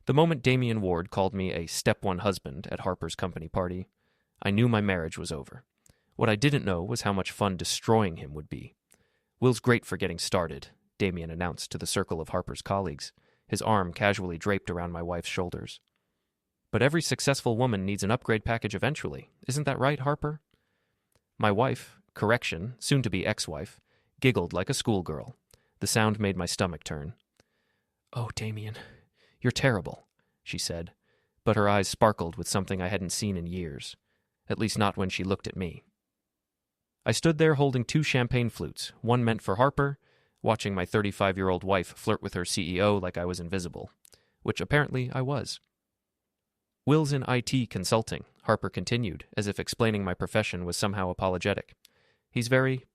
The moment Damien Ward called me a step one husband at Harper's company party, I knew my marriage was over. What I didn't know was how much fun destroying him would be. "Will's great for getting started," Damien announced to the circle of Harper's colleagues, his arm casually draped around my wife's shoulders. "But every successful woman needs an upgrade package eventually. Isn't that right, Harper?" My wife, correction, soon-to-be ex-wife, giggled like a schoolgirl. The sound made my stomach turn. "Oh, Damien, you're terrible," she said, but her eyes sparkled with something I hadn't seen in years, at least not when she looked at me. I stood there holding 2 champagne flutes, one meant for Harper, watching my 35-year-old wife flirt with her CEO like I was invisible, which apparently I was. "Will's in IT consulting," Harper continued, as if explaining my profession was somehow apologetic. "He's very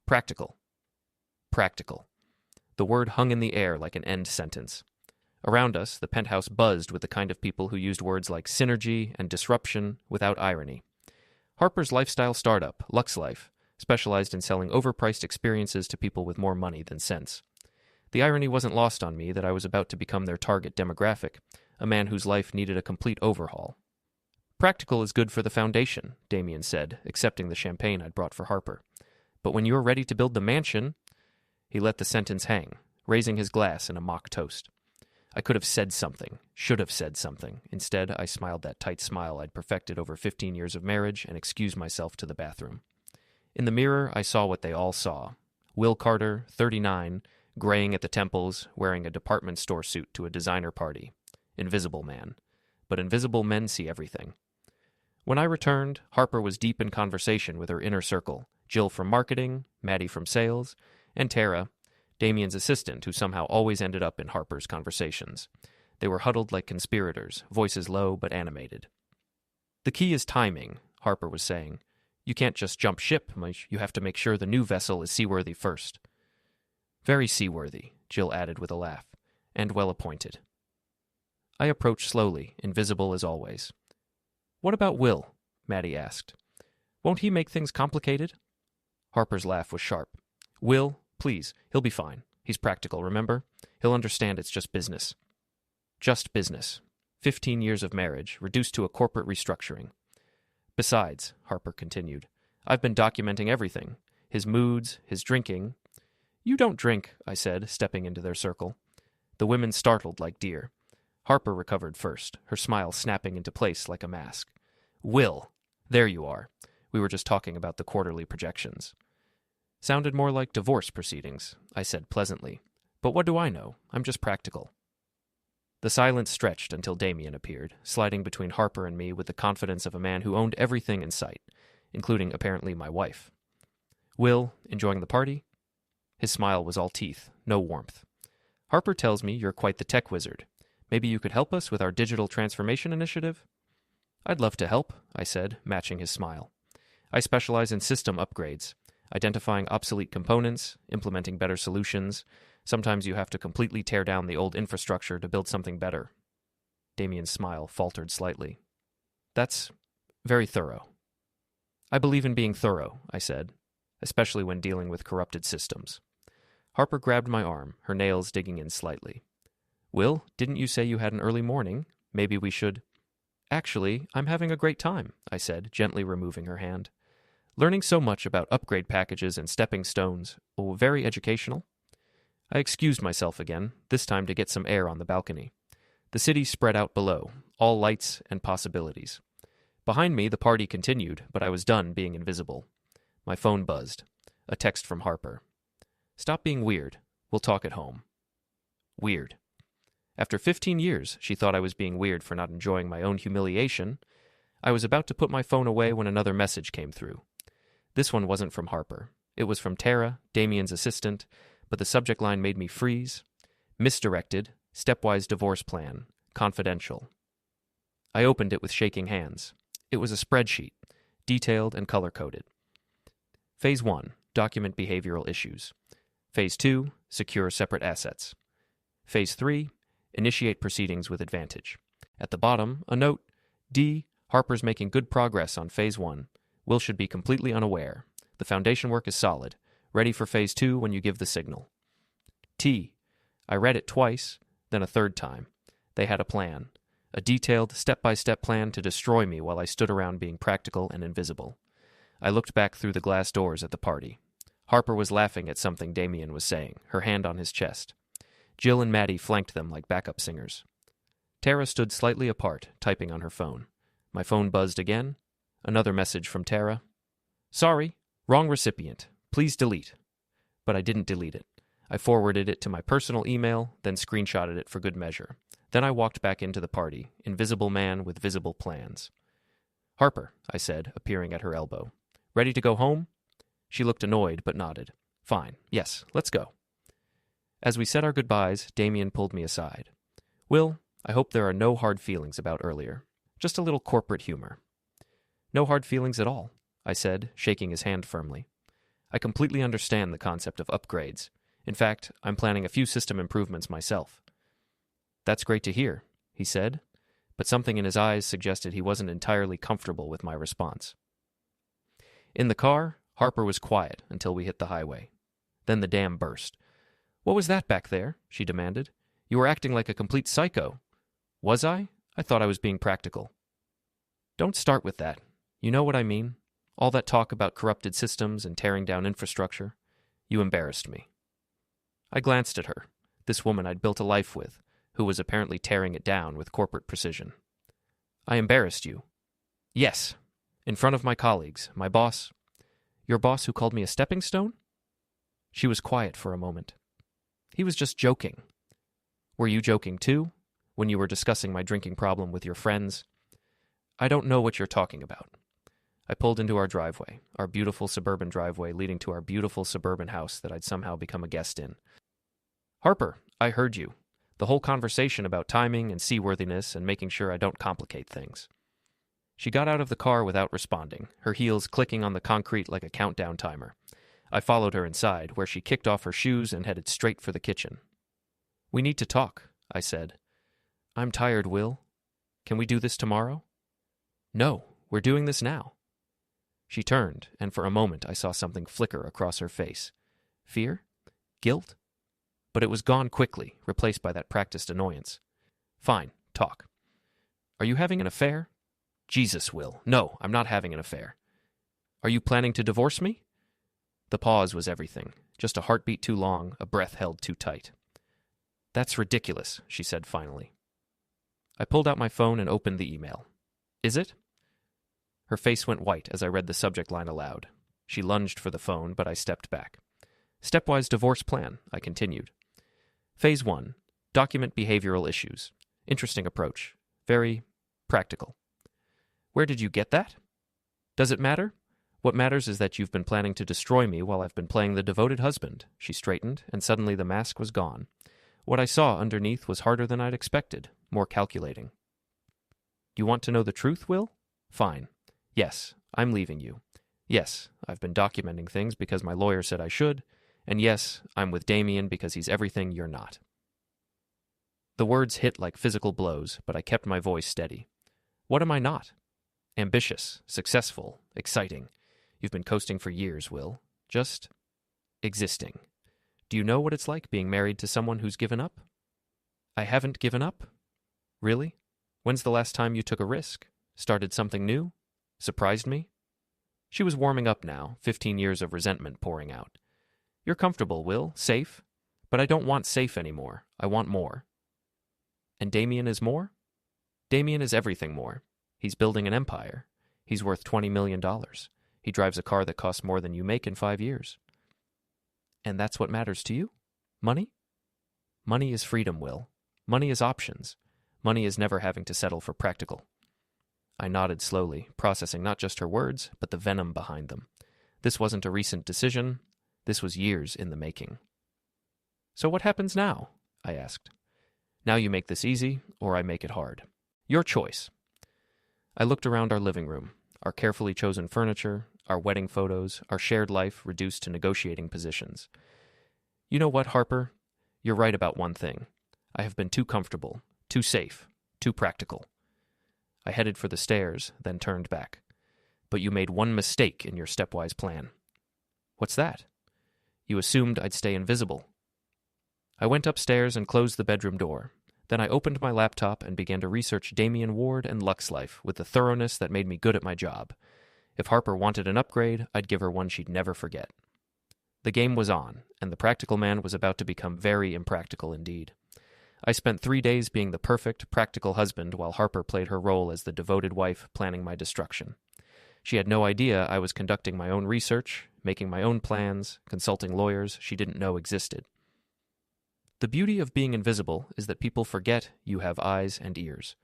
practical." Practical. The word hung in the air like an end sentence. Around us, the penthouse buzzed with the kind of people who used words like synergy and disruption without irony. Harper's lifestyle startup, Lux Life, specialized in selling overpriced experiences to people with more money than sense. The irony wasn't lost on me that I was about to become their target demographic, a man whose life needed a complete overhaul. "Practical is good for the foundation," Damien said, accepting the champagne I'd brought for Harper. "But when you're ready to build the mansion—" He let the sentence hang, raising his glass in a mock toast. I could have said something, should have said something. Instead, I smiled that tight smile I'd perfected over 15 years of marriage and excused myself to the bathroom. In the mirror, I saw what they all saw. Will Carter, 39, graying at the temples, wearing a department store suit to a designer party. Invisible man. But invisible men see everything. When I returned, Harper was deep in conversation with her inner circle, Jill from marketing, Maddie from sales, and Tara, Damien's assistant, who somehow always ended up in Harper's conversations. They were huddled like conspirators, voices low but animated. "The key is timing," Harper was saying. "You can't just jump ship. You have to make sure the new vessel is seaworthy first." "Very seaworthy," Jill added with a laugh, "and well-appointed." I approached slowly, invisible as always. "What about Will?" Maddie asked. "Won't he make things complicated?" Harper's laugh was sharp. "Will, please, he'll be fine. He's practical, remember? He'll understand it's just business." Just business. 15 years of marriage, reduced to a corporate restructuring. "Besides," Harper continued, "I've been documenting everything. His moods, his drinking." "You don't drink," I said, stepping into their circle. The women startled like deer. Harper recovered first, her smile snapping into place like a mask. "Will, there you are. We were just talking about the quarterly projections." "Sounded more like divorce proceedings," I said pleasantly. "But what do I know? I'm just practical." The silence stretched until Damien appeared, sliding between Harper and me with the confidence of a man who owned everything in sight, including apparently my wife. "Will, enjoying the party?" His smile was all teeth, no warmth. "Harper tells me you're quite the tech wizard. Maybe you could help us with our digital transformation initiative?" "I'd love to help," I said, matching his smile. "I specialize in system upgrades, identifying obsolete components, implementing better solutions. Sometimes you have to completely tear down the old infrastructure to build something better." Damien's smile faltered slightly. "That's very thorough." "I believe in being thorough," I said, "especially when dealing with corrupted systems." Harper grabbed my arm, her nails digging in slightly. "Will, didn't you say you had an early morning? Maybe we should—" "Actually, I'm having a great time," I said, gently removing her hand. "Learning so much about upgrade packages and stepping stones. Oh, very educational." I excused myself again, this time to get some air on the balcony. The city spread out below, all lights and possibilities. Behind me, the party continued, but I was done being invisible. My phone buzzed. A text from Harper. "Stop being weird. We'll talk at home." Weird. After 15 years, she thought I was being weird for not enjoying my own humiliation. I was about to put my phone away when another message came through. This one wasn't from Harper. It was from Tara, Damien's assistant, but the subject line made me freeze. "Misdirected. Stepwise Divorce plan. Confidential." I opened it with shaking hands. It was a spreadsheet, detailed and color-coded. Phase 1, document behavioral issues. Phase 2, secure separate assets. Phase 3, initiate proceedings with advantage. At the bottom, a note, D, Harper's making good progress on Phase 1. Will should be completely unaware. The foundation work is solid. Ready for Phase 2 when you give the signal. T. I read it twice, then a third time. They had a plan. A detailed, step-by-step plan to destroy me while I stood around being practical and invisible. I looked back through the glass doors at the party. Harper was laughing at something Damien was saying, her hand on his chest. Jill and Maddie flanked them like backup singers. Tara stood slightly apart, typing on her phone. My phone buzzed again. Another message from Tara. Sorry, wrong recipient. Please delete. But I didn't delete it. I forwarded it to my personal email, then screenshotted it for good measure. Then I walked back into the party, invisible man with visible plans. Harper, I said, appearing at her elbow. Ready to go home? She looked annoyed, but nodded. Fine, yes, let's go. As we said our goodbyes, Damien pulled me aside. Will, I hope there are no hard feelings about earlier. Just a little corporate humor. No hard feelings at all, I said, shaking his hand firmly. I completely understand the concept of upgrades. In fact, I'm planning a few system improvements myself. That's great to hear, he said, but something in his eyes suggested he wasn't entirely comfortable with my response. In the car, Harper was quiet until we hit the highway. Then the dam burst. What was that back there? She demanded. You were acting like a complete psycho. Was I? I thought I was being practical. Don't start with that. You know what I mean? All that talk about corrupted systems and tearing down infrastructure. You embarrassed me. I glanced at her, this woman I'd built a life with, who was apparently tearing it down with corporate precision. I embarrassed you. Yes, in front of my colleagues, my boss. Your boss who called me a stepping stone? She was quiet for a moment. He was just joking. Were you joking too, when you were discussing my drinking problem with your friends? I don't know what you're talking about. I pulled into our driveway, our beautiful suburban driveway leading to our beautiful suburban house that I'd somehow become a guest in. Harper, I heard you. The whole conversation about timing and seaworthiness and making sure I don't complicate things. She got out of the car without responding, her heels clicking on the concrete like a countdown timer. I followed her inside, where she kicked off her shoes and headed straight for the kitchen. We need to talk, I said. I'm tired, Will. Can we do this tomorrow? No, we're doing this now. She turned, and for a moment I saw something flicker across her face. Fear? Guilt? But it was gone quickly, replaced by that practiced annoyance. Fine, talk. Are you having an affair? Jesus, Will. No, I'm not having an affair. Are you planning to divorce me? The pause was everything. Just a heartbeat too long, a breath held too tight. That's ridiculous, she said finally. I pulled out my phone and opened the email. Is it? Her face went white as I read the subject line aloud. She lunged for the phone, but I stepped back. Stepwise Divorce plan, I continued. Phase 1. Document behavioral issues. Interesting approach. Very practical. Where did you get that? Does it matter? What matters is that you've been planning to destroy me while I've been playing the devoted husband. She straightened, and suddenly the mask was gone. What I saw underneath was harder than I'd expected, more calculating. You want to know the truth, Will? Fine. Yes, I'm leaving you. Yes, I've been documenting things because my lawyer said I should, and yes, I'm with Damien because he's everything you're not. The words hit like physical blows, but I kept my voice steady. What am I not? Ambitious, successful, exciting. You've been coasting for years, Will. Just existing. Do you know what it's like being married to someone who's given up? I haven't given up? Really? When's the last time you took a risk? Started something new? Surprised me? She was warming up now, 15 years of resentment pouring out. You're comfortable, Will, safe. But I don't want safe anymore. I want more. And Damien is more? Damien is everything more. He's building an empire. He's worth $20 million. He drives a car that costs more than you make in 5 years. And that's what matters to you? Money? Money is freedom, Will. Money is options. Money is never having to settle for practical. I nodded slowly, processing not just her words, but the venom behind them. This wasn't a recent decision. This was years in the making. So what happens now? I asked. Now you make this easy, or I make it hard. Your choice. I looked around our living room, our carefully chosen furniture, our wedding photos, our shared life reduced to negotiating positions. You know what, Harper? You're right about one thing. I have been too comfortable, too safe, too practical. I headed for the stairs, then turned back. But you made one mistake in your stepwise plan. What's that? You assumed I'd stay invisible. I went upstairs and closed the bedroom door. Then I opened my laptop and began to research Damien Ward and Lux Life with the thoroughness that made me good at my job. If Harper wanted an upgrade, I'd give her one she'd never forget. The game was on, and the practical man was about to become very impractical indeed. I spent 3 days being the perfect, practical husband while Harper played her role as the devoted wife planning my destruction. She had no idea I was conducting my own research, making my own plans, consulting lawyers she didn't know existed. The beauty of being invisible is that people forget you have eyes and ears.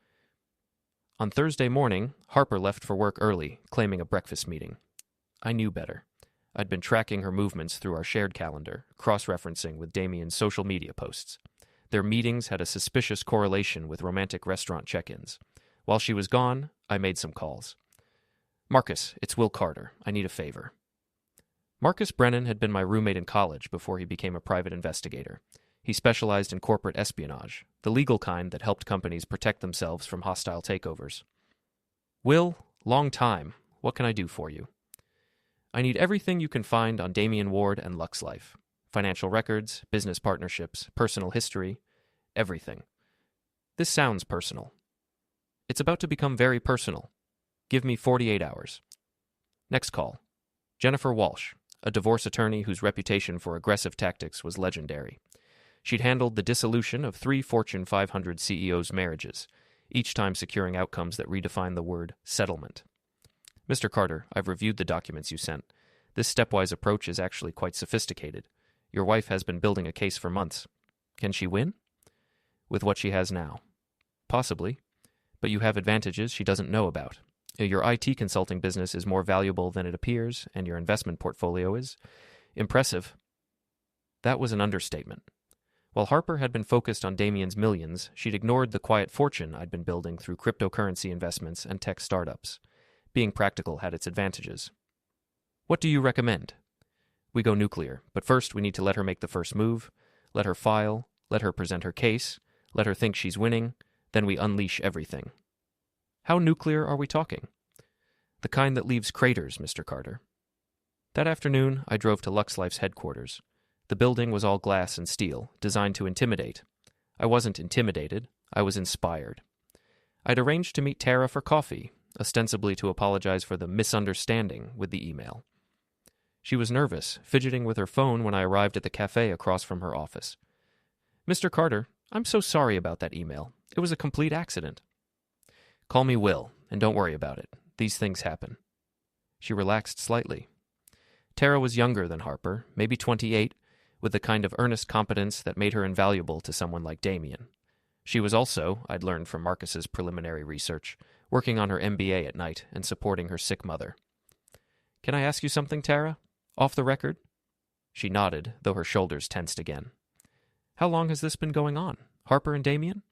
On Thursday morning, Harper left for work early, claiming a breakfast meeting. I knew better. I'd been tracking her movements through our shared calendar, cross-referencing with Damien's social media posts. Their meetings had a suspicious correlation with romantic restaurant check-ins. While she was gone, I made some calls. "Marcus, it's Will Carter. I need a favor." Marcus Brennan had been my roommate in college before he became a private investigator. He specialized in corporate espionage, the legal kind that helped companies protect themselves from hostile takeovers. "Will, long time. What can I do for you?" "I need everything you can find on Damien Ward and Lux Life. Financial records, business partnerships, personal history, everything." "This sounds personal." "It's about to become very personal. Give me 48 hours. Next call. Jennifer Walsh, a divorce attorney whose reputation for aggressive tactics was legendary. She'd handled the dissolution of 3 Fortune 500 CEOs' marriages, each time securing outcomes that redefine the word settlement. "Mr. Carter, I've reviewed the documents you sent. This stepwise approach is actually quite sophisticated. Your wife has been building a case for months. Can she win?" "With what she has now." "Possibly. But you have advantages she doesn't know about. Your IT consulting business is more valuable than it appears, and your investment portfolio is impressive." That was an understatement. While Harper had been focused on Damien's millions, she'd ignored the quiet fortune I'd been building through cryptocurrency investments and tech startups. Being practical had its advantages. "What do you recommend?" "We go nuclear, but first we need to let her make the first move, let her file, let her present her case, let her think she's winning, then we unleash everything." "How nuclear are we talking?" "The kind that leaves craters, Mr. Carter." That afternoon, I drove to Lux Life's headquarters. The building was all glass and steel, designed to intimidate. I wasn't intimidated, I was inspired. I'd arranged to meet Tara for coffee, ostensibly to apologize for the misunderstanding with the email. She was nervous, fidgeting with her phone when I arrived at the cafe across from her office. "Mr. Carter, I'm so sorry about that email. It was a complete accident." "Call me Will, and don't worry about it. These things happen." She relaxed slightly. Tara was younger than Harper, maybe 28, with the kind of earnest competence that made her invaluable to someone like Damien. She was also, I'd learned from Marcus's preliminary research, working on her MBA at night and supporting her sick mother. "Can I ask you something, Tara? Off the record?" She nodded, though her shoulders tensed again. "How long has this been going on? Harper and Damien?"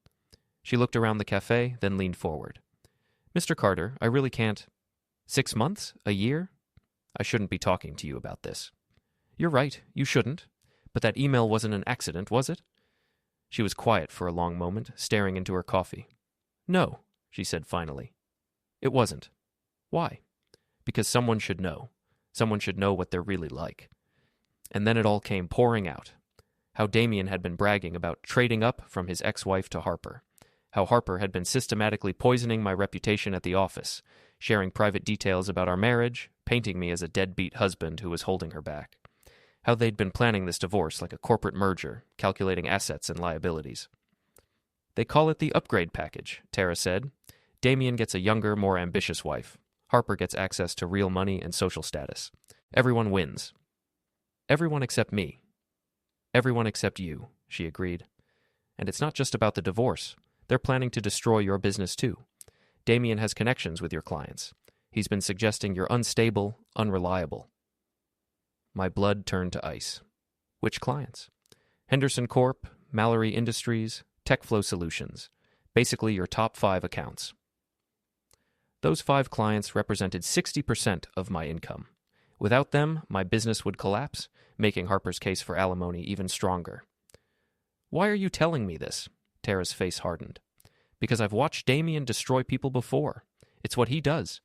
She looked around the cafe, then leaned forward. "Mr. Carter, I really can't." 6 months? A year? I shouldn't be talking to you about this." "You're right, you shouldn't. But that email wasn't an accident, was it?" She was quiet for a long moment, staring into her coffee. "No," she said finally. "It wasn't." "Why?" "Because someone should know. Someone should know what they're really like." And then it all came pouring out. How Damien had been bragging about trading up from his ex-wife to Harper. How Harper had been systematically poisoning my reputation at the office, sharing private details about our marriage, painting me as a deadbeat husband who was holding her back. How they'd been planning this divorce like a corporate merger, calculating assets and liabilities. "They call it the upgrade package," Tara said. "Damien gets a younger, more ambitious wife. Harper gets access to real money and social status. Everyone wins." "Everyone except me." "Everyone except you," she agreed. "And it's not just about the divorce. They're planning to destroy your business too. Damien has connections with your clients. He's been suggesting you're unstable, unreliable." My blood turned to ice. "Which clients?" "Henderson Corp., Mallory Industries, TechFlow Solutions. Basically your top 5 accounts." Those 5 clients represented 60% of my income. Without them, my business would collapse, making Harper's case for alimony even stronger. "Why are you telling me this?" Tara's face hardened. "Because I've watched Damien destroy people before. It's what he does.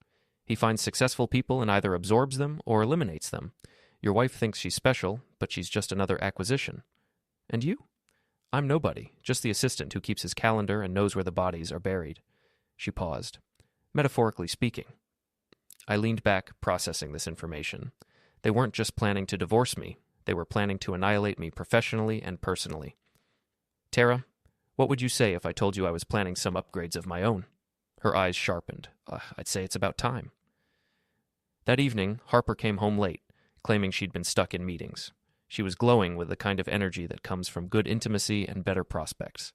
He finds successful people and either absorbs them or eliminates them. Your wife thinks she's special, but she's just another acquisition. And you? I'm nobody, just the assistant who keeps his calendar and knows where the bodies are buried. She paused. Metaphorically speaking. I leaned back, processing this information. They weren't just planning to divorce me. They were planning to annihilate me professionally and personally. Tara, what would you say if I told you I was planning some upgrades of my own? Her eyes sharpened. I'd say it's about time. That evening, Harper came home late, claiming she'd been stuck in meetings. She was glowing with the kind of energy that comes from good intimacy and better prospects.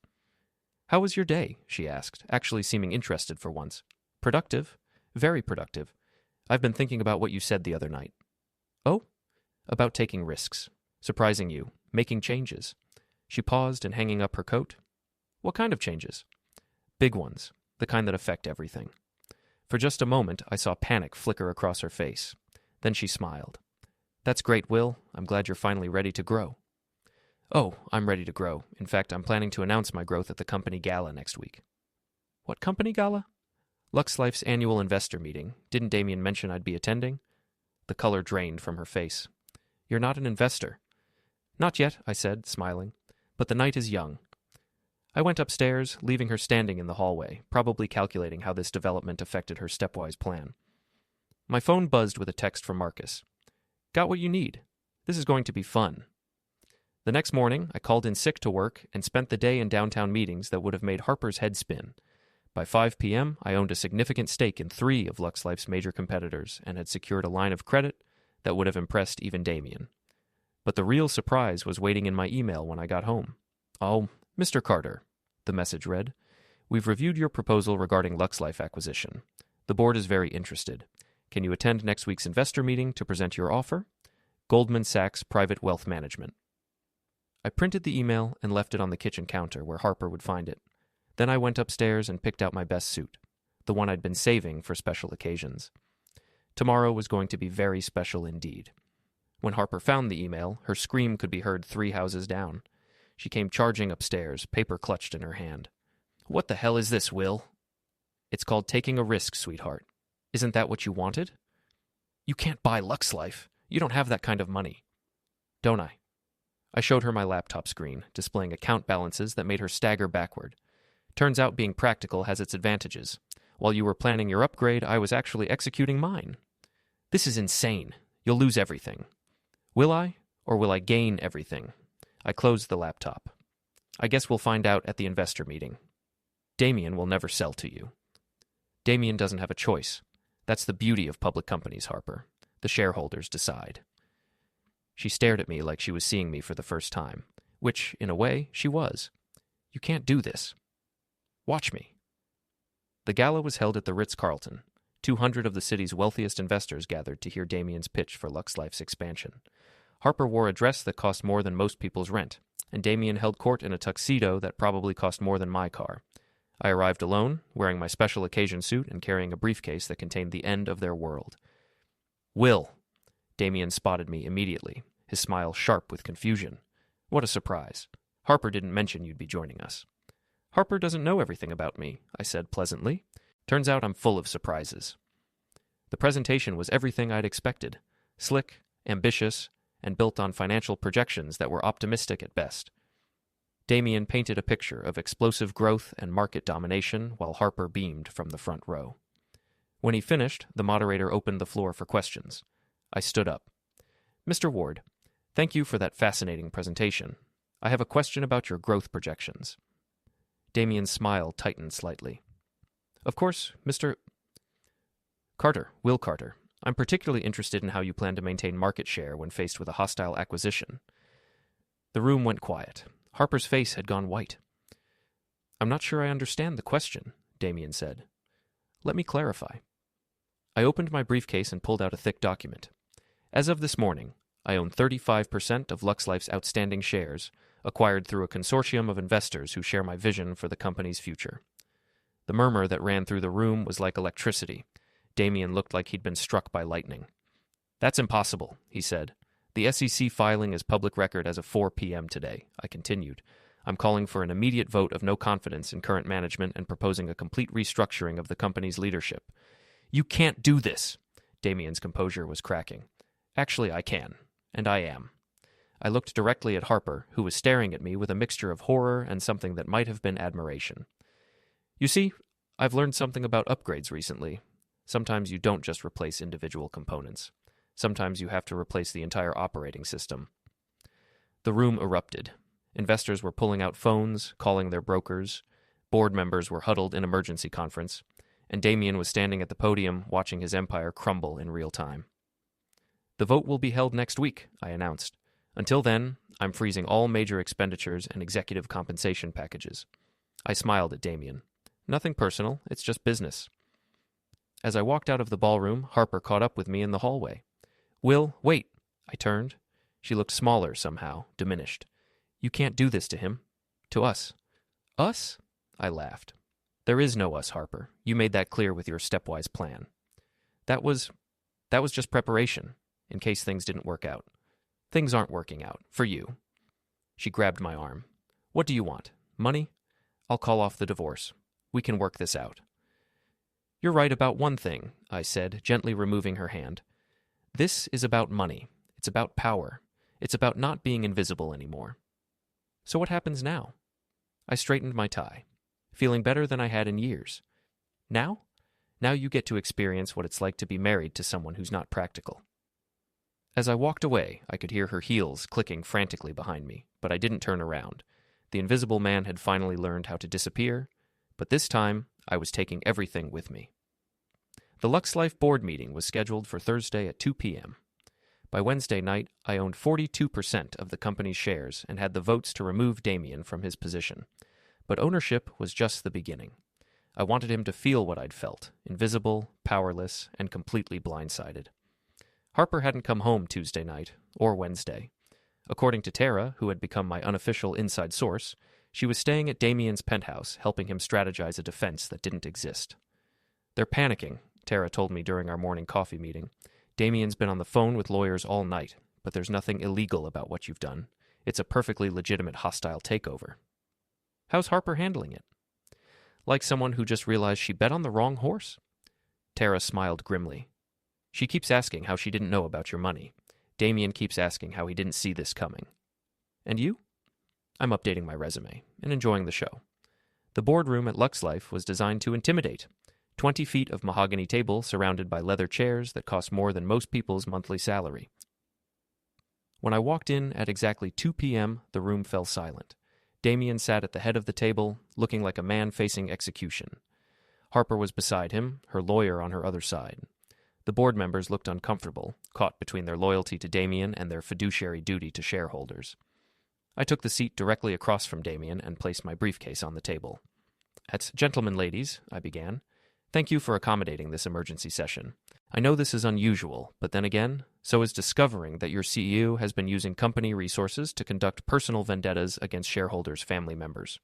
How was your day? She asked, actually seeming interested for once. Productive? Very productive. I've been thinking about what you said the other night. Oh? About taking risks, surprising you, making changes. She paused and hanging up her coat. What kind of changes? Big ones, the kind that affect everything. For just a moment, I saw panic flicker across her face. Then she smiled. That's great, Will. I'm glad you're finally ready to grow. Oh, I'm ready to grow. In fact, I'm planning to announce my growth at the company gala next week. What company gala? LuxLife's annual investor meeting. Didn't Damien mention I'd be attending? The color drained from her face. You're not an investor. Not yet, I said, smiling. But the night is young. I went upstairs, leaving her standing in the hallway, probably calculating how this development affected her stepwise plan. My phone buzzed with a text from Marcus. Got what you need. This is going to be fun. The next morning, I called in sick to work and spent the day in downtown meetings that would have made Harper's head spin. By 5 p.m., I owned a significant stake in 3 of LuxLife's major competitors and had secured a line of credit that would have impressed even Damien. But the real surprise was waiting in my email when I got home. Oh, Mr. Carter, the message read, we've reviewed your proposal regarding LuxLife acquisition. The board is very interested. Can you attend next week's investor meeting to present your offer? Goldman Sachs Private Wealth Management. I printed the email and left it on the kitchen counter where Harper would find it. Then I went upstairs and picked out my best suit, the one I'd been saving for special occasions. Tomorrow was going to be very special indeed. When Harper found the email, her scream could be heard 3 houses down. She came charging upstairs, paper clutched in her hand. What the hell is this, Will? It's called taking a risk, sweetheart. Isn't that what you wanted? You can't buy LuxLife. You don't have that kind of money. Don't I? I showed her my laptop screen, displaying account balances that made her stagger backward. Turns out being practical has its advantages. While you were planning your upgrade, I was actually executing mine. This is insane. You'll lose everything. Will I, or will I gain everything? I closed the laptop. I guess we'll find out at the investor meeting. Damien will never sell to you. Damien doesn't have a choice. That's the beauty of public companies, Harper. The shareholders decide. She stared at me like she was seeing me for the first time, which, in a way, she was. You can't do this. Watch me. The gala was held at the Ritz-Carlton. 200 of the city's wealthiest investors gathered to hear Damien's pitch for LuxLife's expansion. Harper wore a dress that cost more than most people's rent, and Damien held court in a tuxedo that probably cost more than my car. I arrived alone, wearing my special occasion suit and carrying a briefcase that contained the end of their world. Will. Damien spotted me immediately, his smile sharp with confusion. What a surprise. Harper didn't mention you'd be joining us. Harper doesn't know everything about me, I said pleasantly. Turns out I'm full of surprises. The presentation was everything I'd expected. Slick, ambitious, and built on financial projections that were optimistic at best. Damien painted a picture of explosive growth and market domination while Harper beamed from the front row. When he finished, the moderator opened the floor for questions. I stood up. Mr. Ward, thank you for that fascinating presentation. I have a question about your growth projections. Damien's smile tightened slightly. Of course, Mr. Carter, Will Carter. I'm particularly interested in how you plan to maintain market share when faced with a hostile acquisition. The room went quiet. Harper's face had gone white. I'm not sure I understand the question, Damien said. Let me clarify. I opened my briefcase and pulled out a thick document. As of this morning, I own 35% of LuxLife's outstanding shares, acquired through a consortium of investors who share my vision for the company's future. The murmur that ran through the room was like electricity. Damien looked like he'd been struck by lightning. That's impossible, he said. The SEC filing is public record as of 4 p.m. today, I continued. I'm calling for an immediate vote of no confidence in current management and proposing a complete restructuring of the company's leadership. You can't do this. Damien's composure was cracking. Actually, I can. And I am. I looked directly at Harper, who was staring at me with a mixture of horror and something that might have been admiration. You see, I've learned something about upgrades recently. Sometimes you don't just replace individual components. Sometimes you have to replace the entire operating system. The room erupted. Investors were pulling out phones, calling their brokers. Board members were huddled in emergency conference. And Damien was standing at the podium watching his empire crumble in real time. The vote will be held next week, I announced. Until then, I'm freezing all major expenditures and executive compensation packages. I smiled at Damien. Nothing personal, it's just business. As I walked out of the ballroom, Harper caught up with me in the hallway. Will, wait. I turned. She looked smaller somehow, diminished. You can't do this to him. To us. Us? I laughed. There is no us, Harper. You made that clear with your stepwise plan. That was just preparation, in case things didn't work out. Things aren't working out, for you. She grabbed my arm. What do you want? Money? I'll call off the divorce. We can work this out. You're right about one thing, I said, gently removing her hand. This is about money. It's about power. It's about not being invisible anymore. So what happens now? I straightened my tie, feeling better than I had in years. Now? Now you get to experience what it's like to be married to someone who's not practical. As I walked away, I could hear her heels clicking frantically behind me, but I didn't turn around. The invisible man had finally learned how to disappear, but this time I was taking everything with me. The Lux Life board meeting was scheduled for Thursday at 2 p.m. By Wednesday night, I owned 42% of the company's shares and had the votes to remove Damien from his position. But ownership was just the beginning. I wanted him to feel what I'd felt, invisible, powerless, and completely blindsided. Harper hadn't come home Tuesday night, or Wednesday. According to Tara, who had become my unofficial inside source, she was staying at Damien's penthouse, helping him strategize a defense that didn't exist. They're panicking, Tara told me during our morning coffee meeting. Damien's been on the phone with lawyers all night, but there's nothing illegal about what you've done. It's a perfectly legitimate hostile takeover. How's Harper handling it? Like someone who just realized she bet on the wrong horse? Tara smiled grimly. She keeps asking how she didn't know about your money. Damien keeps asking how he didn't see this coming. And you? I'm updating my resume and enjoying the show. The boardroom at Lux Life was designed to intimidate. 20 feet of mahogany table surrounded by leather chairs that cost more than most people's monthly salary. When I walked in at exactly 2 p.m., the room fell silent. Damien sat at the head of the table, looking like a man facing execution. Harper was beside him, her lawyer on her other side. The board members looked uncomfortable, caught between their loyalty to Damien and their fiduciary duty to shareholders. I took the seat directly across from Damien and placed my briefcase on the table. Gentlemen, ladies, I began. Thank you for accommodating this emergency session. I know this is unusual, but then again, so is discovering that your CEO has been using company resources to conduct personal vendettas against shareholders' family members.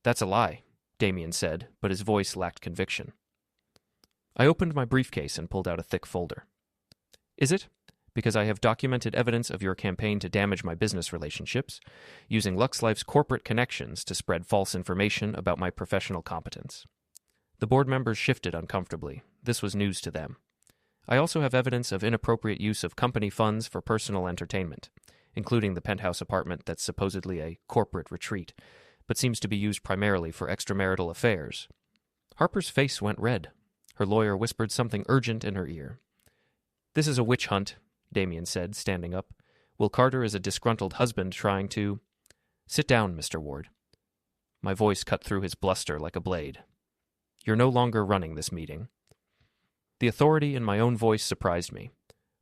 That's a lie, Damien said, but his voice lacked conviction. I opened my briefcase and pulled out a thick folder. Is it? Because I have documented evidence of your campaign to damage my business relationships, using Lux Life's corporate connections to spread false information about my professional competence. The board members shifted uncomfortably. This was news to them. I also have evidence of inappropriate use of company funds for personal entertainment, including the penthouse apartment that's supposedly a corporate retreat, but seems to be used primarily for extramarital affairs. Harper's face went red. Her lawyer whispered something urgent in her ear. This is a witch hunt, Damien said, standing up. Will Carter is a disgruntled husband trying to... Sit down, Mr. Ward. My voice cut through his bluster like a blade. You're no longer running this meeting. The authority in my own voice surprised me.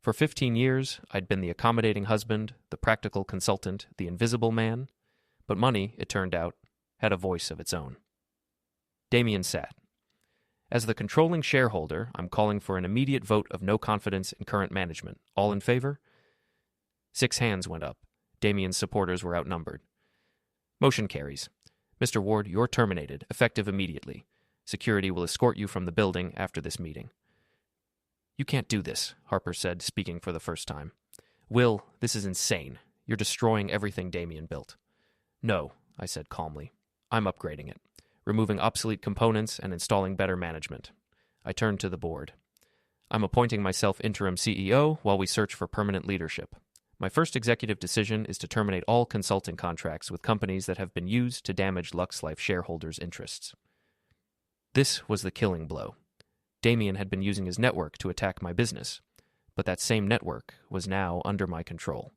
For 15 years, I'd been the accommodating husband, the practical consultant, the invisible man. But money, it turned out, had a voice of its own. Damien sat. As the controlling shareholder, I'm calling for an immediate vote of no confidence in current management. All in favor? 6 hands went up. Damien's supporters were outnumbered. Motion carries. Mr. Ward, you're terminated, effective immediately. Security will escort you from the building after this meeting. You can't do this, Harper said, speaking for the first time. Will, this is insane. You're destroying everything Damien built. No, I said calmly. I'm upgrading it, removing obsolete components and installing better management. I turned to the board. I'm appointing myself interim CEO while we search for permanent leadership. My first executive decision is to terminate all consulting contracts with companies that have been used to damage Lux Life shareholders' interests. This was the killing blow. Damien had been using his network to attack my business, but that same network was now under my control.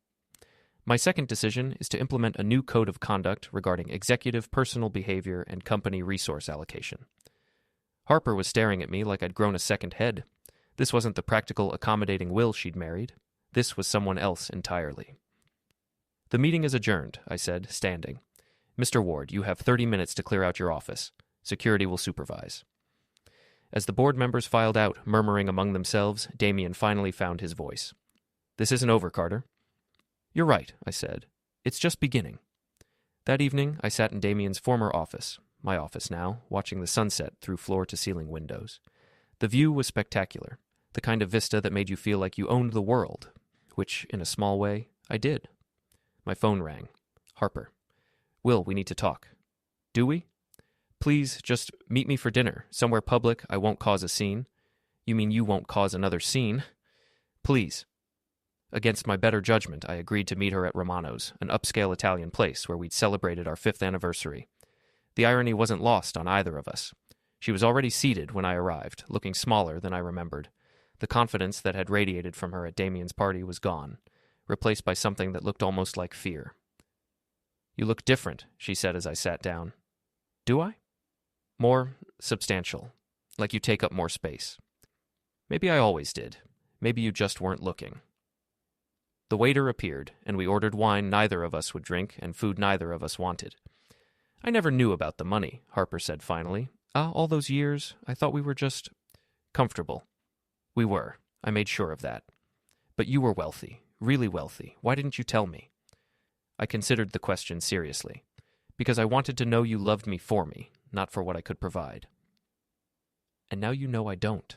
My second decision is to implement a new code of conduct regarding executive personal behavior and company resource allocation. Harper was staring at me like I'd grown a second head. This wasn't the practical, accommodating Will she'd married. This was someone else entirely. "The meeting is adjourned," I said, standing. "Mr. Ward, you have 30 minutes to clear out your office. Security will supervise." As the board members filed out, murmuring among themselves, Damien finally found his voice. "This isn't over, Carter." "You're right," I said. "It's just beginning." That evening, I sat in Damien's former office, my office now, watching the sunset through floor-to-ceiling windows. The view was spectacular, the kind of vista that made you feel like you owned the world, which, in a small way, I did. My phone rang. Harper. "Will, we need to talk." "Do we?" "Please, just meet me for dinner, somewhere public. I won't cause a scene." "You mean you won't cause another scene?" "Please." Against my better judgment, I agreed to meet her at Romano's, an upscale Italian place where we'd celebrated our 5th anniversary. The irony wasn't lost on either of us. She was already seated when I arrived, looking smaller than I remembered. The confidence that had radiated from her at Damien's party was gone, replaced by something that looked almost like fear. "You look different," she said as I sat down. "Do I?" "More substantial, like you take up more space." "Maybe I always did. Maybe you just weren't looking." The waiter appeared, and we ordered wine neither of us would drink and food neither of us wanted. "I never knew about the money," Harper said finally. All those years, I thought we were just comfortable." "We were. I made sure of that. But you were wealthy, really wealthy. Why didn't you tell me?" I considered the question seriously. "Because I wanted to know you loved me for me, not for what I could provide." "And now you know I don't."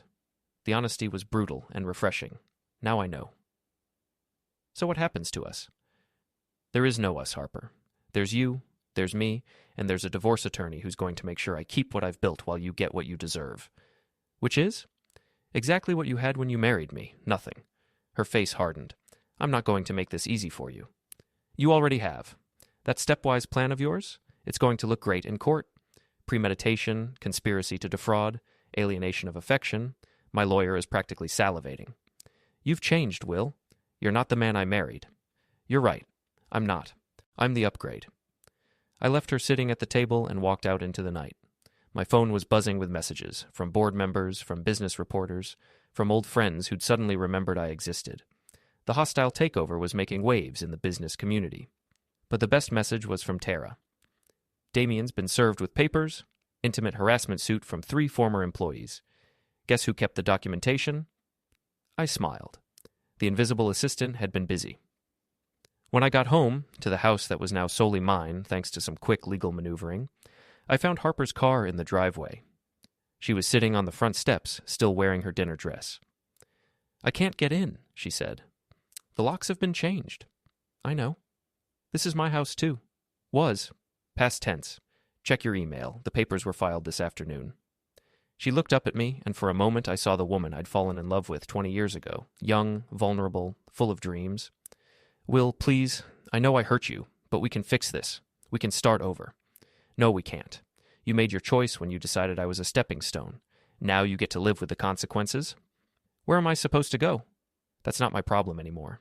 The honesty was brutal and refreshing. Now I know. "So what happens to us?" "There is no us, Harper. There's you, there's me, and there's a divorce attorney who's going to make sure I keep what I've built while you get what you deserve." "Which is?" "Exactly what you had when you married me. Nothing." Her face hardened. "I'm not going to make this easy for you." "You already have. That stepwise plan of yours? It's going to look great in court. Premeditation, conspiracy to defraud, alienation of affection. My lawyer is practically salivating. You've changed, Will. You're not the man I married." "You're right. I'm not. I'm the upgrade." I left her sitting at the table and walked out into the night. My phone was buzzing with messages, from board members, from business reporters, from old friends who'd suddenly remembered I existed. The hostile takeover was making waves in the business community. But the best message was from Tara. "Damien's been served with papers, intimate harassment suit from 3 former employees. Guess who kept the documentation?" I smiled. The invisible assistant had been busy. When I got home, to the house that was now solely mine thanks to some quick legal maneuvering, I found Harper's car in the driveway. She was sitting on the front steps, still wearing her dinner dress. "I can't get in," she said. "The locks have been changed." "I know. This is my house, too." "Was. Past tense. Check your email. The papers were filed this afternoon." She looked up at me, and for a moment I saw the woman I'd fallen in love with 20 years ago, young, vulnerable, full of dreams. "Will, please, I know I hurt you, but we can fix this. We can start over." "No, we can't. You made your choice when you decided I was a stepping stone. Now you get to live with the consequences." "Where am I supposed to go?" "That's not my problem anymore."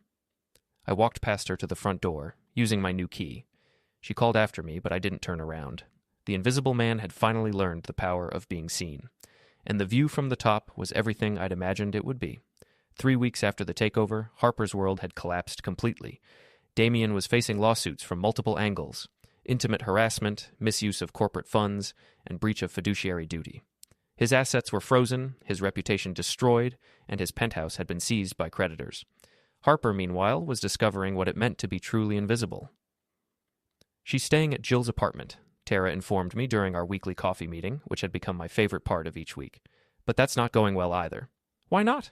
I walked past her to the front door, using my new key. She called after me, but I didn't turn around. The invisible man had finally learned the power of being seen, and the view from the top was everything I'd imagined it would be. 3 weeks after the takeover, Harper's world had collapsed completely. Damien was facing lawsuits from multiple angles: intimate harassment, misuse of corporate funds, and breach of fiduciary duty. His assets were frozen, his reputation destroyed, and his penthouse had been seized by creditors. Harper, meanwhile, was discovering what it meant to be truly invisible. "She's staying at Jill's apartment," Tara informed me during our weekly coffee meeting, which had become my favorite part of each week. "But that's not going well either." "Why not?"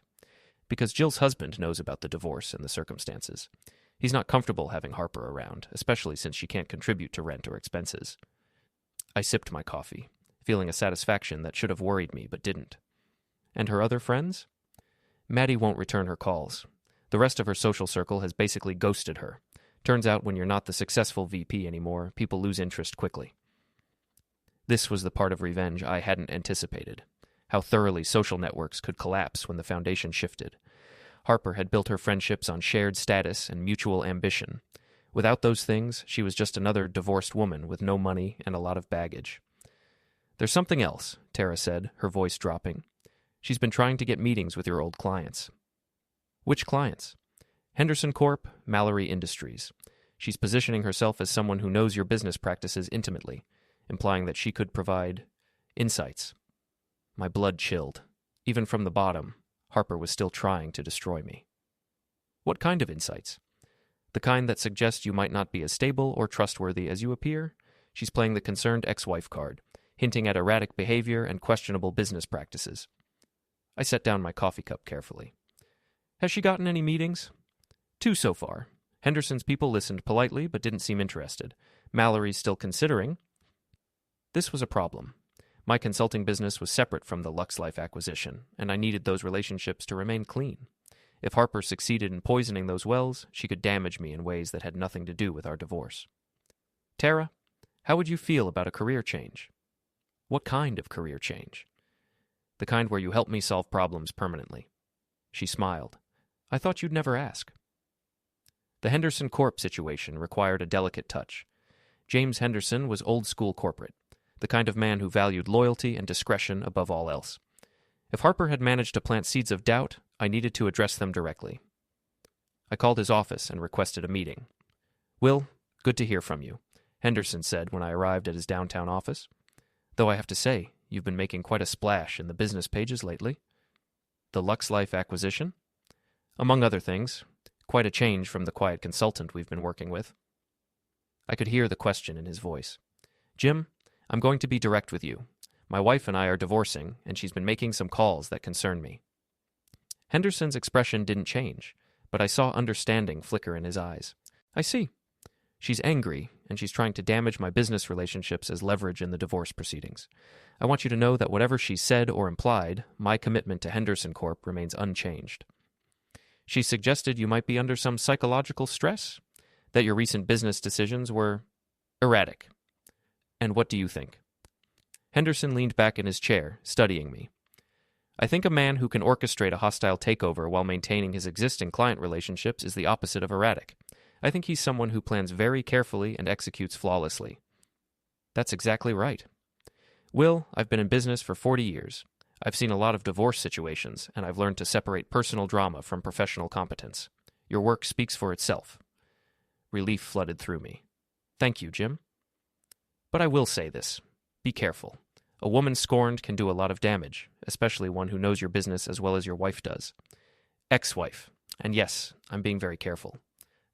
"Because Jill's husband knows about the divorce and the circumstances. He's not comfortable having Harper around, especially since she can't contribute to rent or expenses." I sipped my coffee, feeling a satisfaction that should have worried me but didn't. "And her other friends?" "Maddie won't return her calls. The rest of her social circle has basically ghosted her. Turns out when you're not the successful VP anymore, people lose interest quickly. This was the part of revenge I hadn't anticipated. How thoroughly social networks could collapse when the foundation shifted. Harper had built her friendships on shared status and mutual ambition. Without those things, she was just another divorced woman with no money and a lot of baggage. "There's something else," Tara said, her voice dropping. "She's been trying to get meetings with your old clients." "Which clients?" "Henderson Corp., Mallory Industries. She's positioning herself as someone who knows your business practices intimately, implying that she could provide insights." My blood chilled. Even from the bottom, Harper was still trying to destroy me. "What kind of insights?" "The kind that suggests you might not be as stable or trustworthy as you appear." She's playing the concerned ex-wife card, hinting at erratic behavior and questionable business practices. I set down my coffee cup carefully. "Has she gotten any meetings?" "2 so far. Henderson's people listened politely but didn't seem interested. Mallory's still considering." This was a problem. My consulting business was separate from the Lux Life acquisition, and I needed those relationships to remain clean. If Harper succeeded in poisoning those wells, she could damage me in ways that had nothing to do with our divorce. "Tara, how would you feel about a career change?" "What kind of career change?" "The kind where you help me solve problems permanently." She smiled. "I thought you'd never ask." The Henderson Corp situation required a delicate touch. James Henderson was old-school corporate, the kind of man who valued loyalty and discretion above all else. If Harper had managed to plant seeds of doubt, I needed to address them directly. I called his office and requested a meeting. "Will, good to hear from you," Henderson said when I arrived at his downtown office. "Though I have to say, you've been making quite a splash in the business pages lately." "The Lux Life acquisition?" "Among other things. Quite a change from the quiet consultant we've been working with." I could hear the question in his voice. "Jim, I'm going to be direct with you. My wife and I are divorcing, and she's been making some calls that concern me." Henderson's expression didn't change, but I saw understanding flicker in his eyes. "I see. She's angry, and she's trying to damage my business relationships as leverage in the divorce proceedings. I want you to know that whatever she said or implied, my commitment to Henderson Corp remains unchanged." "She suggested you might be under some psychological stress? That your recent business decisions were erratic. And what do you think?" Henderson leaned back in his chair, studying me. "I think a man who can orchestrate a hostile takeover while maintaining his existing client relationships is the opposite of erratic. I think he's someone who plans very carefully and executes flawlessly." "That's exactly right." "Will, I've been in business for 40 years. I've seen a lot of divorce situations, and I've learned to separate personal drama from professional competence. Your work speaks for itself." Relief flooded through me. "Thank you, Jim. But I will say this. Be careful. A woman scorned can do a lot of damage, especially one who knows your business as well as your wife does." Ex-wife. And yes, I'm being very careful.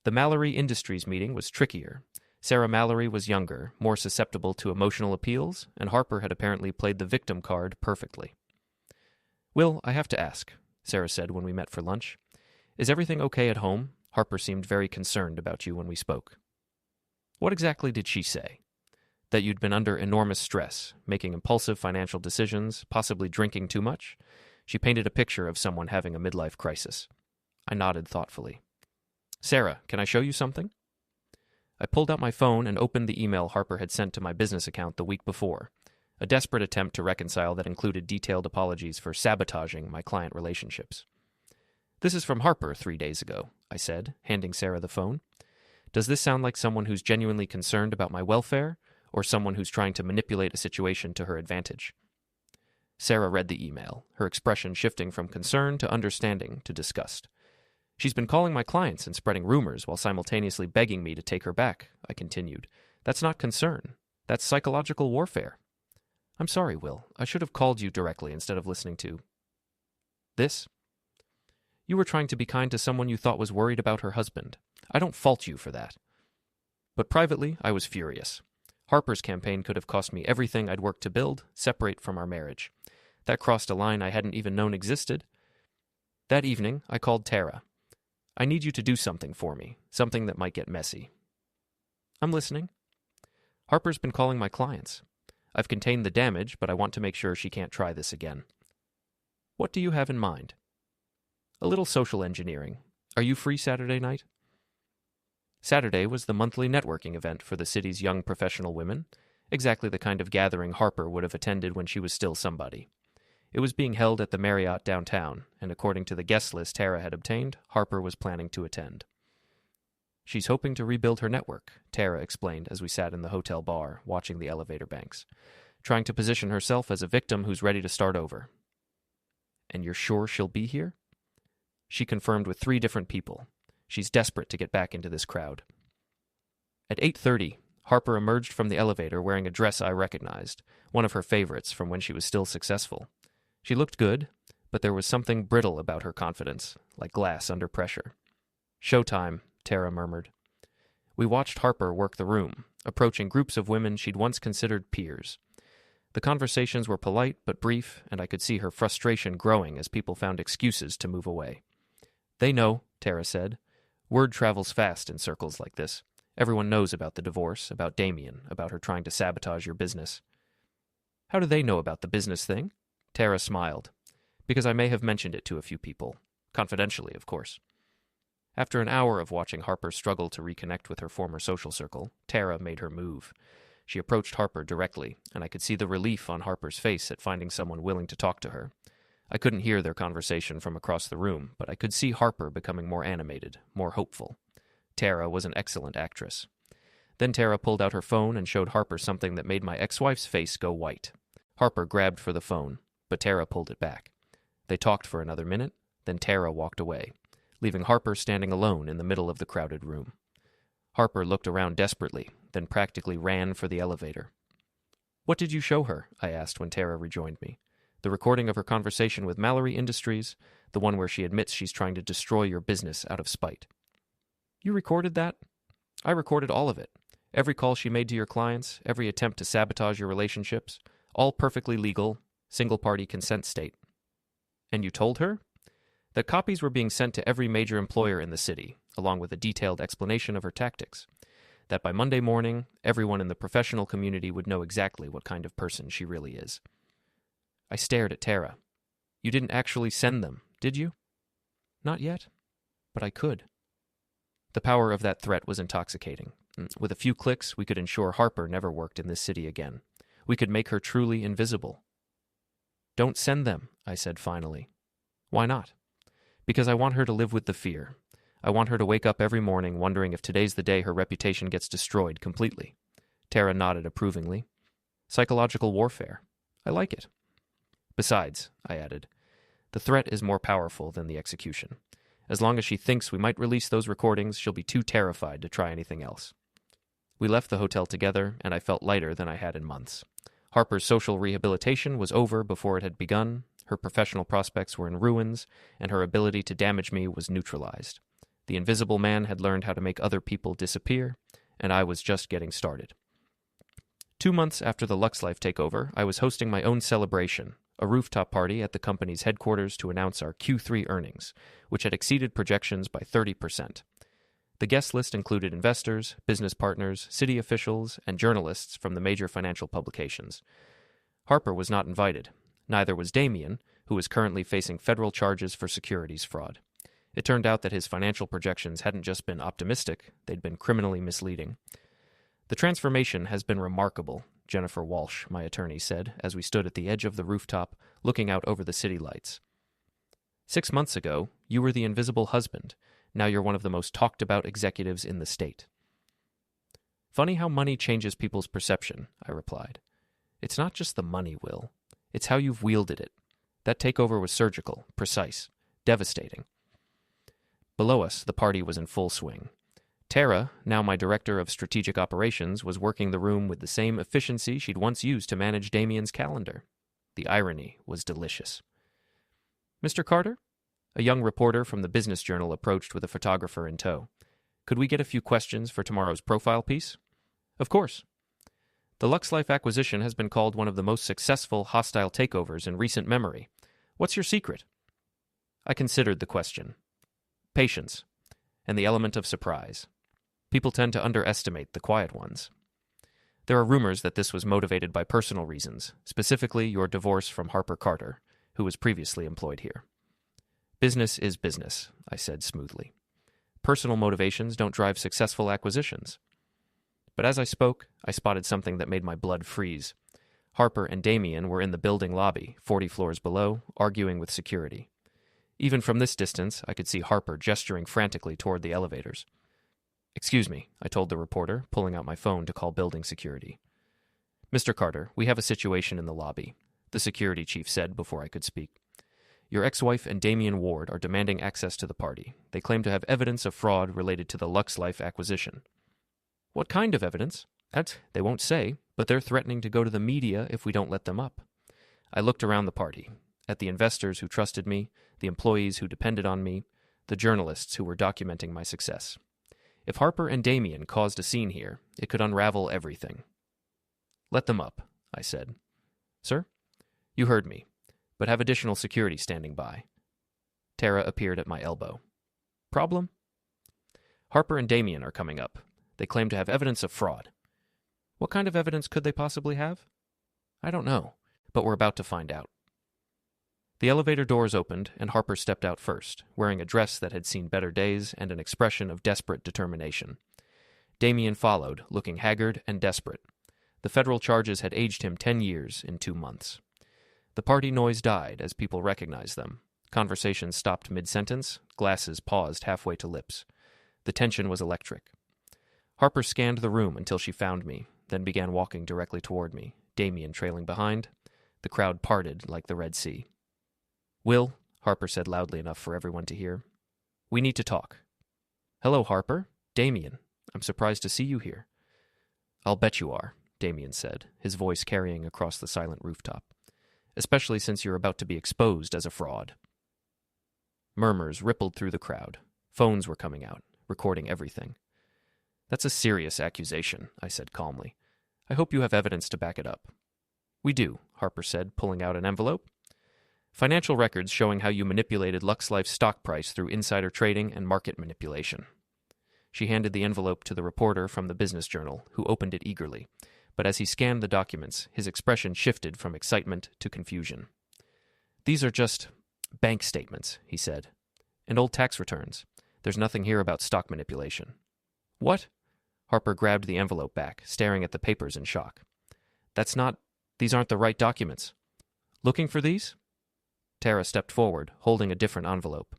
The Mallory Industries meeting was trickier. Sarah Mallory was younger, more susceptible to emotional appeals, and Harper had apparently played the victim card perfectly. "Will, I have to ask," Sarah said when we met for lunch. "Is everything okay at home? Harper seemed very concerned about you when we spoke." "What exactly did she say?" "That you'd been under enormous stress, making impulsive financial decisions, possibly drinking too much." She painted a picture of someone having a midlife crisis. I nodded thoughtfully. "Sarah, can I show you something?" I pulled out my phone and opened the email Harper had sent to my business account the week before, a desperate attempt to reconcile that included detailed apologies for sabotaging my client relationships. "This is from Harper 3 days ago," I said, handing Sarah the phone. "Does this sound like someone who's genuinely concerned about my welfare, or someone who's trying to manipulate a situation to her advantage?" Sarah read the email, her expression shifting from concern to understanding to disgust. "She's been calling my clients and spreading rumors while simultaneously begging me to take her back," I continued. "That's not concern. That's psychological warfare." "I'm sorry, Will. I should have called you directly instead of listening to this. You were trying to be kind to someone you thought was worried about her husband. I don't fault you for that." But privately, I was furious. Harper's campaign could have cost me everything I'd worked to build, separate from our marriage. That crossed a line I hadn't even known existed. That evening, I called Tara. "I need you to do something for me, something that might get messy." "I'm listening." "Harper's been calling my clients. I've contained the damage, but I want to make sure she can't try this again." "What do you have in mind?" "A little social engineering. Are you free Saturday night? Saturday was the monthly networking event for the city's young professional women, exactly the kind of gathering Harper would have attended when she was still somebody. It was being held at the Marriott downtown, and according to the guest list Tara had obtained, Harper was planning to attend. She's hoping to rebuild her network, Tara explained as we sat in the hotel bar, watching the elevator banks, trying to position herself as a victim who's ready to start over. And you're sure she'll be here? She confirmed with 3 different people. She's desperate to get back into this crowd. At 8:30, Harper emerged from the elevator wearing a dress I recognized, one of her favorites from when she was still successful. She looked good, but there was something brittle about her confidence, like glass under pressure. "Showtime," Tara murmured. We watched Harper work the room, approaching groups of women she'd once considered peers. The conversations were polite but brief, and I could see her frustration growing as people found excuses to move away. "They know," Tara said. "Word travels fast in circles like this. Everyone knows about the divorce, about Damien, about her trying to sabotage your business." "How do they know about the business thing?" Tara smiled. "Because I may have mentioned it to a few people. Confidentially, of course." After an hour of watching Harper struggle to reconnect with her former social circle, Tara made her move. She approached Harper directly, and I could see the relief on Harper's face at finding someone willing to talk to her. I couldn't hear their conversation from across the room, but I could see Harper becoming more animated, more hopeful. Tara was an excellent actress. Then Tara pulled out her phone and showed Harper something that made my ex-wife's face go white. Harper grabbed for the phone, but Tara pulled it back. They talked for another minute, then Tara walked away, leaving Harper standing alone in the middle of the crowded room. Harper looked around desperately, then practically ran for the elevator. "What did you show her?" I asked when Tara rejoined me. "The recording of her conversation with Mallory Industries, the one where she admits she's trying to destroy your business out of spite." "You recorded that?" "I recorded all of it. Every call she made to your clients, every attempt to sabotage your relationships, all perfectly legal, single-party consent state." "And you told her?" "That copies were being sent to every major employer in the city, along with a detailed explanation of her tactics. That by Monday morning, everyone in the professional community would know exactly what kind of person she really is." I stared at Tara. "You didn't actually send them, did you?" "Not yet, but I could." The power of that threat was intoxicating. With a few clicks, we could ensure Harper never worked in this city again. We could make her truly invisible. "Don't send them," I said finally. "Why not?" "Because I want her to live with the fear. I want her to wake up every morning wondering if today's the day her reputation gets destroyed completely." Tara nodded approvingly. "Psychological warfare. I like it." "Besides," I added, "the threat is more powerful than the execution. As long as she thinks we might release those recordings, she'll be too terrified to try anything else." We left the hotel together, and I felt lighter than I had in months. Harper's social rehabilitation was over before it had begun, her professional prospects were in ruins, and her ability to damage me was neutralized. The invisible man had learned how to make other people disappear, and I was just getting started. 2 months after the LuxLife takeover, I was hosting my own celebration, a rooftop party at the company's headquarters to announce our Q3 earnings, which had exceeded projections by 30%. The guest list included investors, business partners, city officials, and journalists from the major financial publications. Harper was not invited. Neither was Damien, who was currently facing federal charges for securities fraud. It turned out that his financial projections hadn't just been optimistic, they'd been criminally misleading. "The transformation has been remarkable," Jennifer Walsh, my attorney, said as we stood at the edge of the rooftop, looking out over the city lights. 6 months ago, you were the invisible husband. Now you're one of the most talked-about executives in the state." "Funny how money changes people's perception," I replied. "It's not just the money, Will. It's how you've wielded it. That takeover was surgical, precise, devastating." Below us, the party was in full swing. Tara, now my director of strategic operations, was working the room with the same efficiency she'd once used to manage Damien's calendar. The irony was delicious. "Mr. Carter?" A young reporter from the Business Journal approached with a photographer in tow. "Could we get a few questions for tomorrow's profile piece?" "Of course." "The LuxLife acquisition has been called one of the most successful hostile takeovers in recent memory. What's your secret?" I considered the question. Patience, and the element of surprise. People tend to underestimate the quiet ones. There are rumors that this was motivated by personal reasons, specifically your divorce from Harper Carter, who was previously employed here. "Business is business," I said smoothly. Personal motivations don't drive successful acquisitions. But as I spoke, I spotted something that made my blood freeze. Harper and Damien were in the building lobby, 40 floors below, arguing with security. Even from this distance, I could see Harper gesturing frantically toward the elevators. "Excuse me," I told the reporter, pulling out my phone to call building security. "Mr. Carter, we have a situation in the lobby," the security chief said before I could speak. "Your ex-wife and Damien Ward are demanding access to the party. They claim to have evidence of fraud related to the Lux Life acquisition." "What kind of evidence?" "That they won't say, but they're threatening to go to the media if we don't let them up." I looked around the party, at the investors who trusted me, the employees who depended on me, the journalists who were documenting my success. If Harper and Damien caused a scene here, it could unravel everything. "Let them up," I said. "Sir?" "You heard me, but have additional security standing by." Tara appeared at my elbow. "Problem?" "Harper and Damien are coming up. They claim to have evidence of fraud." "What kind of evidence could they possibly have?" "I don't know, but we're about to find out." The elevator doors opened, and Harper stepped out first, wearing a dress that had seen better days and an expression of desperate determination. Damien followed, looking haggard and desperate. The federal charges had aged him 10 years in 2 months. The party noise died as people recognized them. Conversations stopped mid-sentence, glasses paused halfway to lips. The tension was electric. Harper scanned the room until she found me, then began walking directly toward me, Damien trailing behind. The crowd parted like the Red Sea. "Will," Harper said loudly enough for everyone to hear, "we need to talk." "Hello, Harper. Damien. I'm surprised to see you here." "I'll bet you are," Damien said, his voice carrying across the silent rooftop. "Especially since you're about to be exposed as a fraud." Murmurs rippled through the crowd. Phones were coming out, recording everything. "That's a serious accusation," I said calmly. "I hope you have evidence to back it up." "We do," Harper said, pulling out an envelope. "Financial records showing how you manipulated Lux Life's stock price through insider trading and market manipulation." She handed the envelope to the reporter from the Business Journal, who opened it eagerly. But as he scanned the documents, his expression shifted from excitement to confusion. "These are just bank statements," he said, "and old tax returns. There's nothing here about stock manipulation." "What?" Harper grabbed the envelope back, staring at the papers in shock. These aren't the right documents." "Looking for these?" Tara stepped forward, holding a different envelope.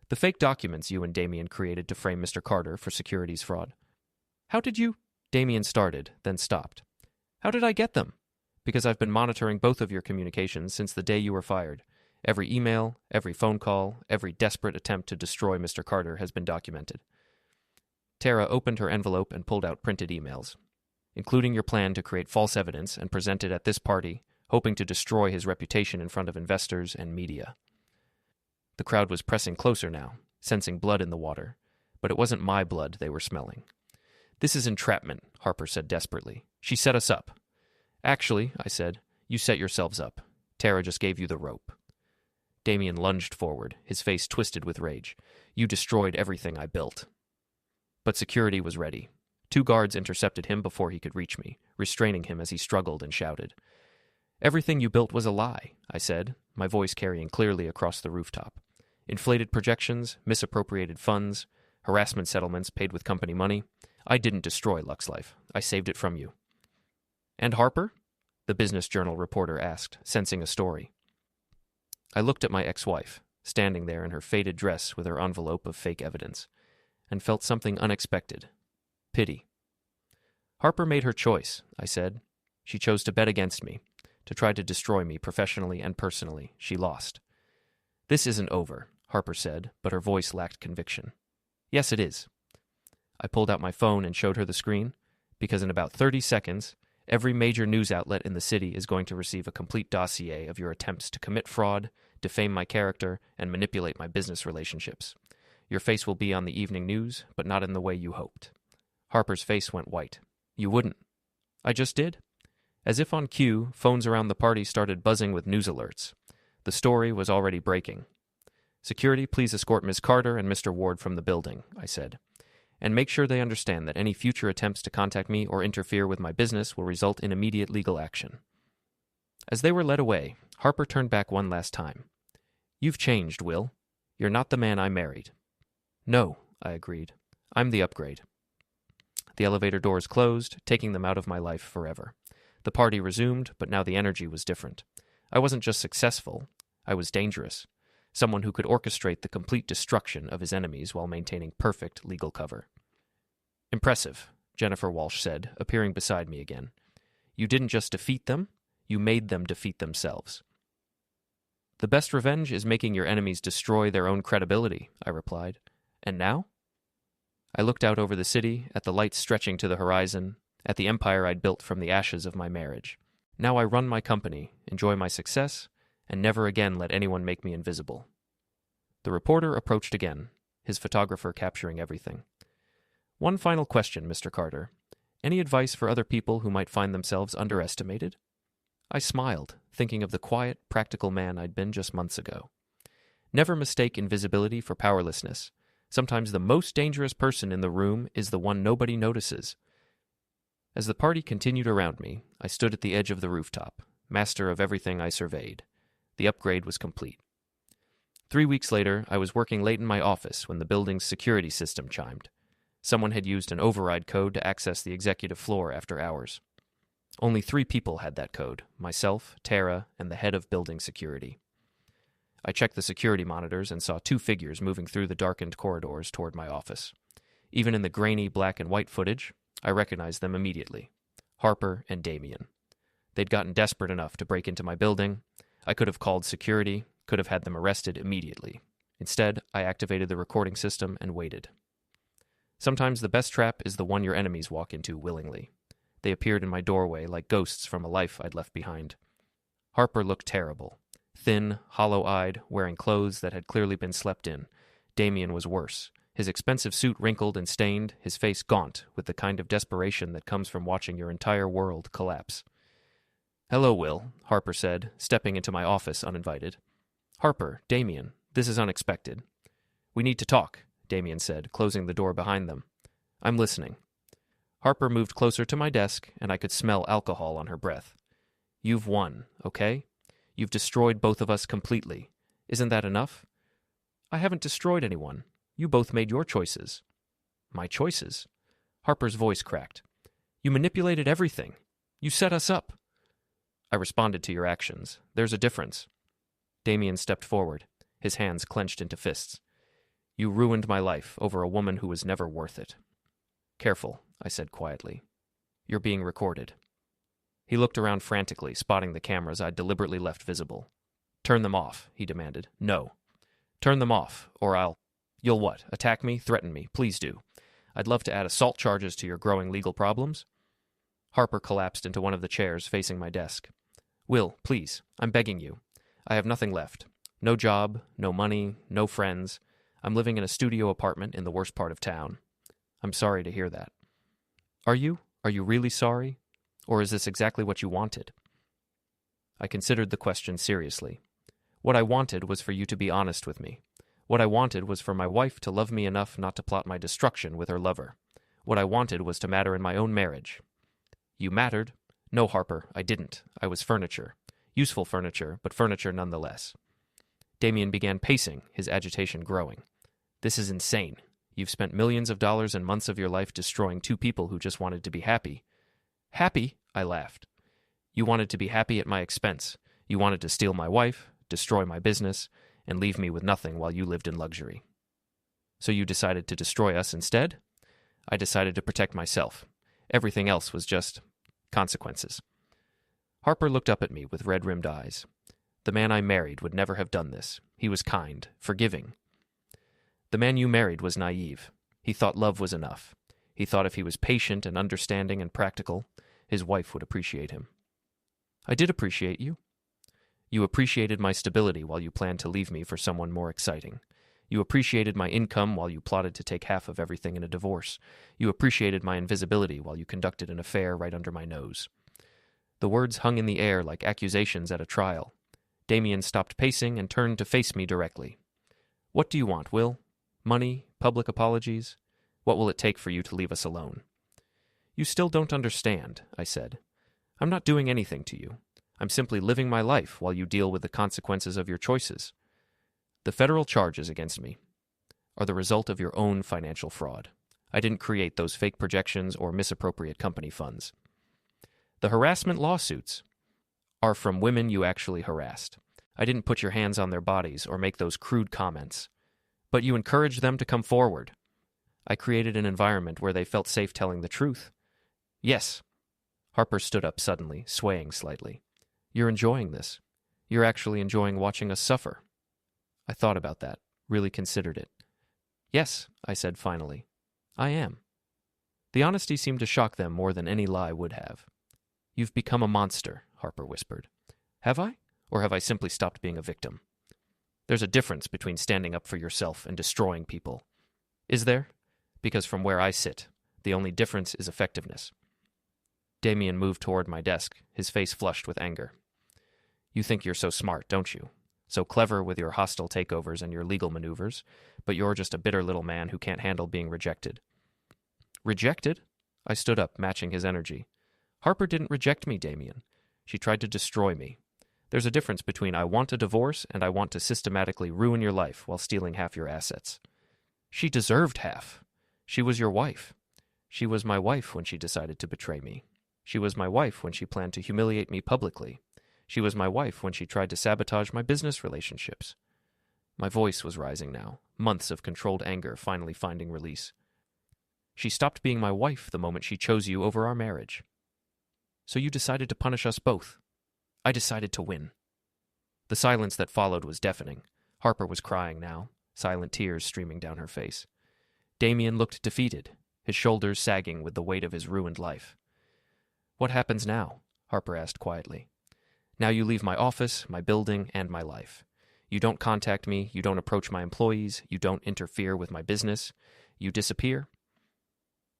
"The fake documents you and Damien created to frame Mr. Carter for securities fraud." "How did you—" Damien started, then stopped. "How did I get them?" "Because I've been monitoring both of your communications since the day you were fired. Every email, every phone call, every desperate attempt to destroy Mr. Carter has been documented." Tara opened her envelope and pulled out printed emails, including your plan to create false evidence and present it at this party, hoping to destroy his reputation in front of investors and media. The crowd was pressing closer now, sensing blood in the water, but it wasn't my blood they were smelling. "This is entrapment," Harper said desperately. "She set us up." "Actually," I said, "you set yourselves up. Tara just gave you the rope." Damien lunged forward, his face twisted with rage. "You destroyed everything I built." But security was ready. 2 guards intercepted him before he could reach me, restraining him as he struggled and shouted. "Everything you built was a lie," I said, my voice carrying clearly across the rooftop. "Inflated projections, misappropriated funds, harassment settlements paid with company money. I didn't destroy Lux Life. I saved it from you." "And Harper?" the Business Journal reporter asked, sensing a story. I looked at my ex-wife, standing there in her faded dress with her envelope of fake evidence, and felt something unexpected. Pity. "Harper made her choice," I said. "She chose to bet against me, to try to destroy me professionally and personally. She lost." "This isn't over," Harper said, but her voice lacked conviction. "Yes, it is." I pulled out my phone and showed her the screen, because in about 30 seconds, every major news outlet in the city is going to receive a complete dossier of your attempts to commit fraud, defame my character, and manipulate my business relationships. Your face will be on the evening news, but not in the way you hoped." Harper's face went white. "You wouldn't." "I just did." As if on cue, phones around the party started buzzing with news alerts. The story was already breaking. "Security, please escort Ms. Carter and Mr. Ward from the building," I said. "And make sure they understand that any future attempts to contact me or interfere with my business will result in immediate legal action." As they were led away, Harper turned back one last time. "You've changed, Will. You're not the man I married." "No," I agreed. I'm the upgrade. The elevator doors closed, taking them out of my life forever. The party resumed, but now the energy was different. I wasn't just successful, I was dangerous. Someone who could orchestrate the complete destruction of his enemies while maintaining perfect legal cover. Impressive, Jennifer Walsh said, appearing beside me again. You didn't just defeat them, you made them defeat themselves. The best revenge is making your enemies destroy their own credibility, I replied. And now? I looked out over the city, at the lights stretching to the horizon, at the empire I'd built from the ashes of my marriage. Now I run my company, enjoy my success, and never again let anyone make me invisible. The reporter approached again, his photographer capturing everything. One final question, Mr. Carter. Any advice for other people who might find themselves underestimated? I smiled, thinking of the quiet, practical man I'd been just months ago. Never mistake invisibility for powerlessness. Sometimes the most dangerous person in the room is the one nobody notices. As the party continued around me, I stood at the edge of the rooftop, master of everything I surveyed. The upgrade was complete. 3 weeks later, I was working late in my office when the building's security system chimed. Someone had used an override code to access the executive floor after hours. Only 3 people had that code, myself, Tara, and the head of building security. I checked the security monitors and saw 2 figures moving through the darkened corridors toward my office. Even in the grainy black and white footage, I recognized them immediately. Harper and Damien. They'd gotten desperate enough to break into my building. I could have called security, could have had them arrested immediately. Instead, I activated the recording system and waited. Sometimes the best trap is the one your enemies walk into willingly. They appeared in my doorway like ghosts from a life I'd left behind. Harper looked terrible. Thin, hollow-eyed, wearing clothes that had clearly been slept in. Damien was worse. His expensive suit wrinkled and stained, his face gaunt with the kind of desperation that comes from watching your entire world collapse. "Hello, Will," Harper said, stepping into my office uninvited. "Harper, Damien, this is unexpected." "We need to talk," Damien said, closing the door behind them. "I'm listening." Harper moved closer to my desk, and I could smell alcohol on her breath. "You've won, okay? You've destroyed both of us completely. Isn't that enough?" "I haven't destroyed anyone. You both made your choices." "My choices?" Harper's voice cracked. "You manipulated everything. You set us up." "I responded to your actions. There's a difference." Damien stepped forward, his hands clenched into fists. "You ruined my life over a woman who was never worth it." "Careful," I said quietly. "You're being recorded." He looked around frantically, spotting the cameras I'd deliberately left visible. "Turn them off," he demanded. "No. Turn them off, or I'll—" "You'll what? Attack me? Threaten me? Please do. I'd love to add assault charges to your growing legal problems." Harper collapsed into one of the chairs facing my desk. "Will, please, I'm begging you. I have nothing left. No job, no money, no friends. I'm living in a studio apartment in the worst part of town. I'm sorry to hear that." "Are you? Are you really sorry? Or is this exactly what you wanted?" I considered the question seriously. What I wanted was for you to be honest with me. What I wanted was for my wife to love me enough not to plot my destruction with her lover. What I wanted was to matter in my own marriage. You mattered. No, Harper, I didn't. I was furniture. Useful furniture, but furniture nonetheless. Damien began pacing, his agitation growing. "This is insane. You've spent millions of dollars and months of your life destroying 2 people who just wanted to be happy." "Happy?" I laughed. "You wanted to be happy at my expense. You wanted to steal my wife, destroy my business, and leave me with nothing while you lived in luxury. So you decided to destroy us instead? I decided to protect myself. Everything else was just consequences." Harper looked up at me with red-rimmed eyes. "The man I married would never have done this. He was kind, forgiving. The man you married was naive. He thought love was enough. He thought if he was patient and understanding and practical, his wife would appreciate him." "I did appreciate you." "You appreciated my stability while you planned to leave me for someone more exciting. You appreciated my income while you plotted to take half of everything in a divorce. You appreciated my invisibility while you conducted an affair right under my nose." The words hung in the air like accusations at a trial. Damien stopped pacing and turned to face me directly. "What do you want, Will? Money? Public apologies? What will it take for you to leave us alone?" "You still don't understand," I said. "I'm not doing anything to you. I'm simply living my life while you deal with the consequences of your choices. The federal charges against me. are the result of your own financial fraud. I didn't create those fake projections or misappropriate company funds. The harassment lawsuits are from women you actually harassed. I didn't put your hands on their bodies or make those crude comments. But you encouraged them to come forward. I created an environment where they felt safe telling the truth. Yes. Harper stood up suddenly, swaying slightly. You're enjoying this. You're actually enjoying watching us suffer. I thought about that, really considered it. Yes, I said finally. I am. The honesty seemed to shock them more than any lie would have. You've become a monster, Harper whispered. Have I? Or have I simply stopped being a victim? There's a difference between standing up for yourself and destroying people. Is there? Because from where I sit, the only difference is effectiveness. Damien moved toward my desk, his face flushed with anger. You think you're so smart, don't you? So clever with your hostile takeovers and your legal maneuvers, but you're just a bitter little man who can't handle being rejected. Rejected? I stood up, matching his energy. Harper didn't reject me, Damien. She tried to destroy me. There's a difference between I want a divorce and I want to systematically ruin your life while stealing half your assets. She deserved half. She was your wife. She was my wife when she decided to betray me. She was my wife when she planned to humiliate me publicly. She was my wife when she tried to sabotage my business relationships. My voice was rising now, months of controlled anger finally finding release. She stopped being my wife the moment she chose you over our marriage. So you decided to punish us both. I decided to win. The silence that followed was deafening. Harper was crying now, silent tears streaming down her face. Damien looked defeated, his shoulders sagging with the weight of his ruined life. What happens now? Harper asked quietly. Now you leave my office, my building, and my life. You don't contact me, you don't approach my employees, you don't interfere with my business. You disappear.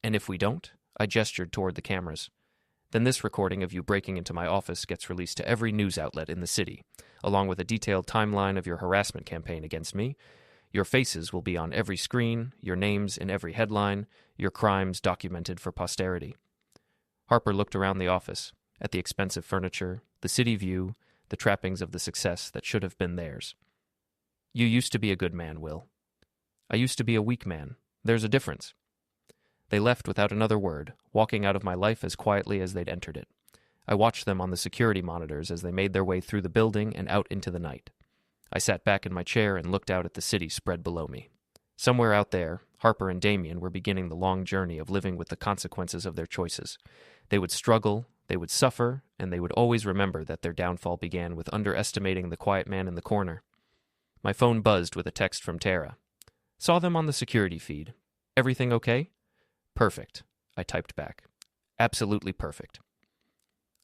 And if we don't, I gestured toward the cameras, then this recording of you breaking into my office gets released to every news outlet in the city, along with a detailed timeline of your harassment campaign against me. Your faces will be on every screen, your names in every headline, your crimes documented for posterity. Harper looked around the office, at the expensive furniture, the city view, the trappings of the success that should have been theirs. You used to be a good man, Will. I used to be a weak man. There's a difference. They left without another word, walking out of my life as quietly as they'd entered it. I watched them on the security monitors as they made their way through the building and out into the night. I sat back in my chair and looked out at the city spread below me. Somewhere out there, Harper and Damien were beginning the long journey of living with the consequences of their choices. They would struggle, they would suffer, and they would always remember that their downfall began with underestimating the quiet man in the corner. My phone buzzed with a text from Tara. Saw them on the security feed. Everything okay? Perfect, I typed back. Absolutely perfect.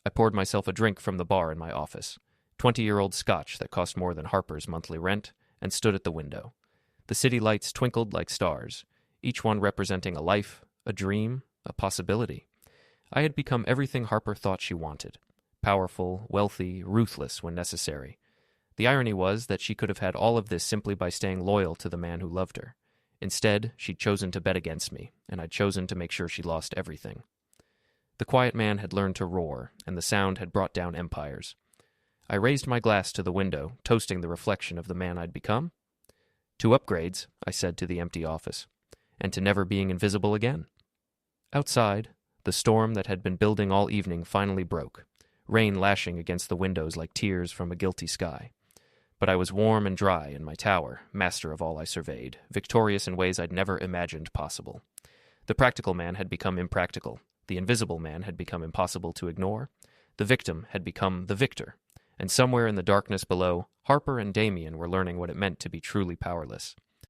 I poured myself a drink from the bar in my office, 20-year-old scotch that cost more than Harper's monthly rent, and stood at the window. The city lights twinkled like stars, each one representing a life, a dream, a possibility. I had become everything Harper thought she wanted. Powerful, wealthy, ruthless when necessary. The irony was that she could have had all of this simply by staying loyal to the man who loved her. Instead, she'd chosen to bet against me, and I'd chosen to make sure she lost everything. The quiet man had learned to roar, and the sound had brought down empires. I raised my glass to the window, toasting the reflection of the man I'd become. 2 upgrades, I said to the empty office, and to never being invisible again. Outside, the storm that had been building all evening finally broke, rain lashing against the windows like tears from a guilty sky. But I was warm and dry in my tower, master of all I surveyed, victorious in ways I'd never imagined possible. The practical man had become impractical. The invisible man had become impossible to ignore. The victim had become the victor. And somewhere in the darkness below, Harper and Damien were learning what it meant to be truly powerless.